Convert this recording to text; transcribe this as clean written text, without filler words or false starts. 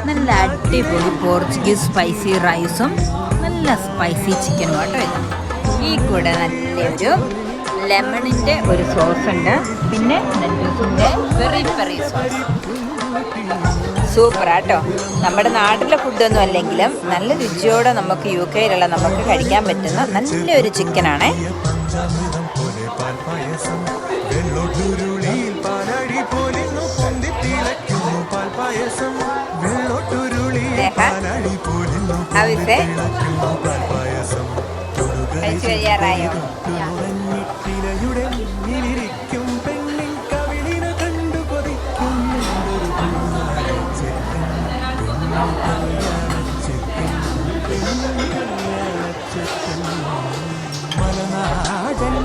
നല്ല അടിപൊളി Portuguese spicy റൈസും നല്ല സ്പൈസി ചിക്കനും കേട്ടോ ഇത്. ഈ കൂടെ നല്ലൊരു ലെമണിൻ്റെ ഒരു സോസ് ഉണ്ട്, പിന്നെ നെല്ലൂസിൻ്റെ പെറി പെറി സോസ്. സൂപ്പറാട്ടോ. നമ്മുടെ നാട്ടിലെ ഫുഡൊന്നും അല്ലെങ്കിലും നല്ല രുചിയോടെ നമുക്ക് UK നമുക്ക് കഴിക്കാൻ പറ്റുന്ന നല്ലൊരു ചിക്കനാണേ. കഴിച്ചു കഴിയാറായോ? മലനാടൻ